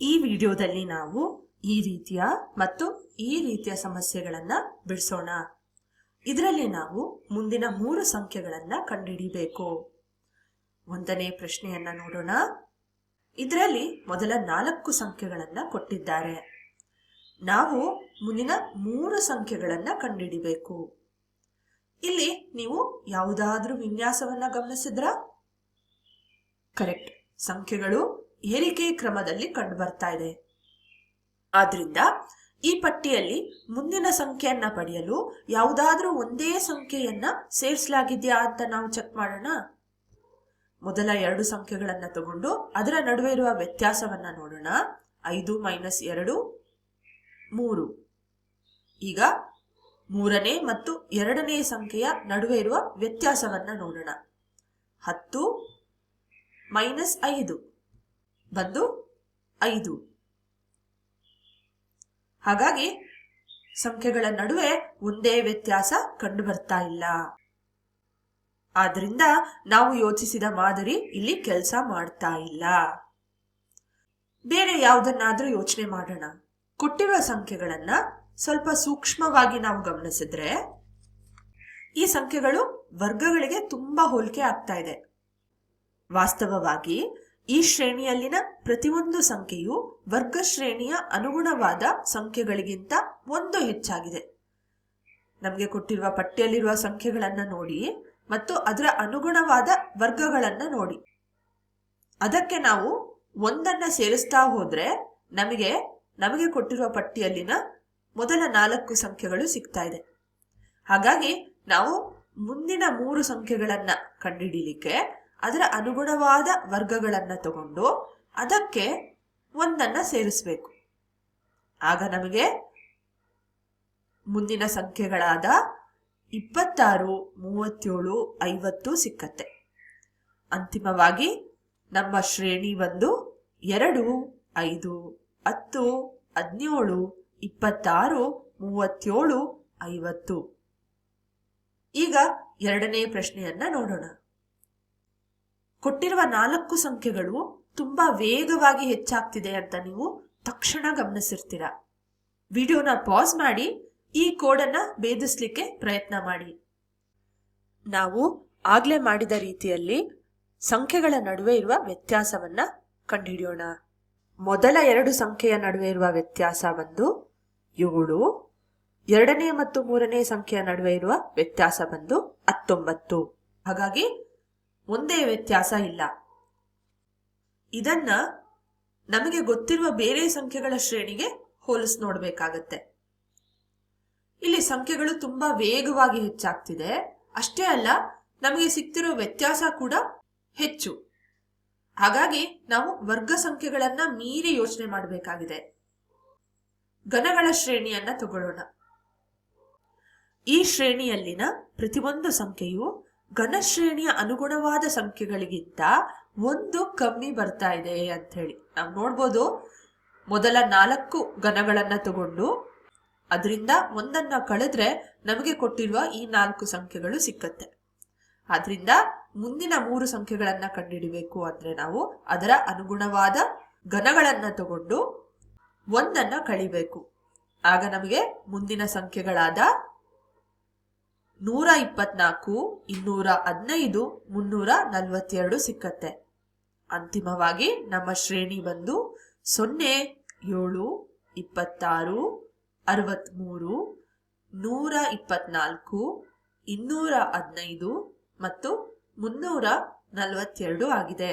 ಈ ವಿಡಿಯೋದಲ್ಲಿ ನಾವು ಈ ರೀತಿಯ ಮತ್ತು ಈ ರೀತಿಯ ಸಮಸ್ಯೆಗಳನ್ನ ಬಿಡಿಸೋಣ. ಇದರಲ್ಲಿ ನಾವು ಮುಂದಿನ 3 ಸಂಖ್ಯೆಗಳನ್ನ ಕಂಡುಹಿಡಿಯಬೇಕು. ಒಂದನೇ ಪ್ರಶ್ನೆಯನ್ನ ನೋಡೋಣ. ಇದರಲ್ಲಿ ಮೊದಲ 4 ಸಂಖ್ಯೆಗಳನ್ನ ಕೊಟ್ಟಿದ್ದಾರೆ. ನಾವು ಮುಂದಿನ 3 ಸಂಖ್ಯೆಗಳನ್ನ ಕಂಡುಹಿಡಿಯಬೇಕು. ಇಲ್ಲಿ ನೀವು ಯಾವುದಾದ್ರೂ ವಿನ್ಯಾಸವನ್ನ ಗಮನಿಸಿದ್ರಾ? ಕರೆಕ್ಟ್, ಸಂಖ್ಯೆಗಳು ಏರಿಕೆ ಕ್ರಮದಲ್ಲಿ ಕಂಡು ಬರ್ತಾ ಇದೆ. ಆದ್ರಿಂದ ಈ ಪಟ್ಟಿಯಲ್ಲಿ ಮುಂದಿನ ಸಂಖ್ಯೆಯನ್ನ ಪಡೆಯಲು ಯಾವುದಾದ್ರೂ ಒಂದೇ ಸಂಖ್ಯೆಯನ್ನ ಸೇರಿಸಲಾಗಿದೆಯಾ ಅಂತ ನಾವು ಚೆಕ್ ಮಾಡೋಣ. ಮೊದಲ 2 ಸಂಖ್ಯೆಗಳನ್ನ ತಗೊಂಡು ಅದರ ನಡುವೆ ಇರುವ ವ್ಯತ್ಯಾಸವನ್ನ ನೋಡೋಣ. 5 - 2 3. ಈಗ 3ನೇ ಮತ್ತು 2ನೇ ಸಂಖ್ಯೆಯ ನಡುವೆ ಇರುವ ವ್ಯತ್ಯಾಸವನ್ನ ನೋಡೋಣ. 10 - 5 ಬಂದು 5. ಹಾಗಾಗಿ ಸಂಖ್ಯೆಗಳ ನಡುವೆ ಒಂದೇ ವ್ಯತ್ಯಾಸ ಕಂಡು ಬರ್ತಾ ಇಲ್ಲ. ಆದ್ರಿಂದ ನಾವು ಯೋಚಿಸಿದ ಮಾದರಿ ಇಲ್ಲಿ ಕೆಲಸ ಮಾಡ್ತಾ ಇಲ್ಲ. ಬೇರೆ ಯಾವುದನ್ನಾದ್ರೂ ಯೋಚನೆ ಮಾಡೋಣ. ಕೊಟ್ಟಿರುವ ಸಂಖ್ಯೆಗಳನ್ನ ಸ್ವಲ್ಪ ಸೂಕ್ಷ್ಮವಾಗಿ ನಾವು ಗಮನಿಸಿದ್ರೆ ಈ ಸಂಖ್ಯೆಗಳು ವರ್ಗಗಳಿಗೆ ತುಂಬಾ ಹೋಲಿಕೆ ಆಗ್ತಾ ಇದೆ. ವಾಸ್ತವವಾಗಿ ಈ ಶ್ರೇಣಿಯಲ್ಲಿನ ಪ್ರತಿಯೊಂದು ಸಂಖ್ಯೆಯು ವರ್ಗ ಶ್ರೇಣಿಯ ಅನುಗುಣವಾದ ಸಂಖ್ಯೆಗಳಿಗಿಂತ 1 ಹೆಚ್ಚಾಗಿದೆ. ನಮಗೆ ಕೊಟ್ಟಿರುವ ಪಟ್ಟಿಯಲ್ಲಿರುವ ಸಂಖ್ಯೆಗಳನ್ನ ನೋಡಿ ಮತ್ತು ಅದರ ಅನುಗುಣವಾದ ವರ್ಗಗಳನ್ನ ನೋಡಿ. ಅದಕ್ಕೆ ನಾವು 1ಅನ್ನ ಸೇರಿಸ್ತಾ ಹೋದ್ರೆ ನಮಗೆ ಕೊಟ್ಟಿರುವ ಪಟ್ಟಿಯಲ್ಲಿನ ಮೊದಲ 4 ಸಂಖ್ಯೆಗಳು ಸಿಗ್ತಾ ಇದೆ. ಹಾಗಾಗಿ ನಾವು ಮುಂದಿನ 3 ಸಂಖ್ಯೆಗಳನ್ನ ಕಂಡುಹಿಡಿಯಲಿಕ್ಕೆ ಅದರ ಅನುಗುಣವಾದ ವರ್ಗಗಳನ್ನ ತಗೊಂಡು ಅದಕ್ಕೆ 1ಅನ್ನ ಸೇರಿಸಬೇಕು. ಆಗ ನಮಗೆ ಮುಂದಿನ ಸಂಖ್ಯೆಗಳಾದ 26, 37, 50 ಸಿಕ್ಕತ್ತೆ. ಅಂತಿಮವಾಗಿ ನಮ್ಮ ಶ್ರೇಣಿ ಬಂದು 2, 5, 10, 17, 26, 37, 50. ಈಗ 2ನೇ ಪ್ರಶ್ನೆಯನ್ನ ನೋಡೋಣ. ಕೊಟ್ಟಿರುವ 4 ಸಂಖ್ಯೆಗಳು ತುಂಬಾ ವೇಗವಾಗಿ ಹೆಚ್ಚಾಗ್ತಿದೆ ಅಂತ ನೀವು ತಕ್ಷಣ ಗಮನಿಸಿರ್ತೀರ. ವಿಡಿಯೋನ ಪಾಸ್ ಮಾಡಿ ಈ ಕೋಡನ್ನ ಭೇದಿಸ್ಲಿಕ್ಕೆ ಪ್ರಯತ್ನ ಮಾಡಿ. ನಾವು ಆಗ್ಲೇ ಮಾಡಿದ ರೀತಿಯಲ್ಲಿ ಸಂಖ್ಯೆಗಳ ನಡುವೆ ಇರುವ ವ್ಯತ್ಯಾಸವನ್ನ ಕಂಡುಹಿಡಿಯೋಣ. ಮೊದಲ 2 ಸಂಖ್ಯೆಯ ನಡುವೆ ಇರುವ ವ್ಯತ್ಯಾಸ ಬಂದು 7. 2ನೇ ಮತ್ತು 3ನೇ ಸಂಖ್ಯೆಯ ನಡುವೆ ಇರುವ ವ್ಯತ್ಯಾಸ ಬಂದು 19. ಹಾಗಾಗಿ ಒಂದೇ ವ್ಯತ್ಯಾಸ ಇಲ್ಲ. ಇದನ್ನ ನಮಗೆ ಗೊತ್ತಿರುವ ಬೇರೆ ಸಂಖ್ಯೆಗಳ ಶ್ರೇಣಿಗೆ ಹೋಲಿಸಿ ನೋಡ್ಬೇಕಾಗತ್ತೆ. ಇಲ್ಲಿ ಸಂಖ್ಯೆಗಳು ತುಂಬಾ ವೇಗವಾಗಿ ಹೆಚ್ಚಾಗ್ತಿದೆ. ಅಷ್ಟೇ ಅಲ್ಲ, ನಮಗೆ ಸಿಗ್ತಿರೋ ವ್ಯತ್ಯಾಸ ಕೂಡ ಹೆಚ್ಚು. ಹಾಗಾಗಿ ನಾವು ವರ್ಗ ಸಂಖ್ಯೆಗಳನ್ನ ಮೀರಿ ಯೋಚನೆ ಮಾಡಬೇಕಾಗಿದೆ. ಘನಗಳ ಶ್ರೇಣಿಯನ್ನ ತಗೊಳ್ಳೋಣ. ಈ ಶ್ರೇಣಿಯಲ್ಲಿನ ಪ್ರತಿಯೊಂದು ಸಂಖ್ಯೆಯು ಘನ ಶ್ರೇಣಿಯ ಅನುಗುಣವಾದ ಸಂಖ್ಯೆಗಳಿಗಿಂತ 1 ಕಮ್ಮಿ ಬರ್ತಾ ಇದೆ ಅಂತ ಹೇಳಿ ನಾವು ನೋಡ್ಬೋದು. ಮೊದಲ 4 ಘನಗಳನ್ನ ತಗೊಂಡು ಅದರಿಂದ 1ಅನ್ನ ಕಳೆದ್ರೆ ನಮಗೆ ಕೊಟ್ಟಿರುವ ಈ 4 ಸಂಖ್ಯೆಗಳು ಸಿಕ್ಕತ್ತೆ. ಆದ್ರಿಂದ ಮುಂದಿನ 3 ಸಂಖ್ಯೆಗಳನ್ನ ಕಂಡುಹಿಡಿಬೇಕು ಅಂದ್ರೆ ನಾವು ಅದರ ಅನುಗುಣವಾದ ಘನಗಳನ್ನ ತಗೊಂಡು 1ಅನ್ನ ಕಳಿಬೇಕು. ಆಗ ನಮಗೆ ಮುಂದಿನ ಸಂಖ್ಯೆಗಳಾದ 124, 215, 342 ಸಿಕ್ಕತ್ತೆ. ಅಂತಿಮವಾಗಿ ನಮ್ಮ ಶ್ರೇಣಿ ಬಂದು 0, 7, 26, 63, 124, 215 ಮತ್ತು 342 ಆಗಿದೆ.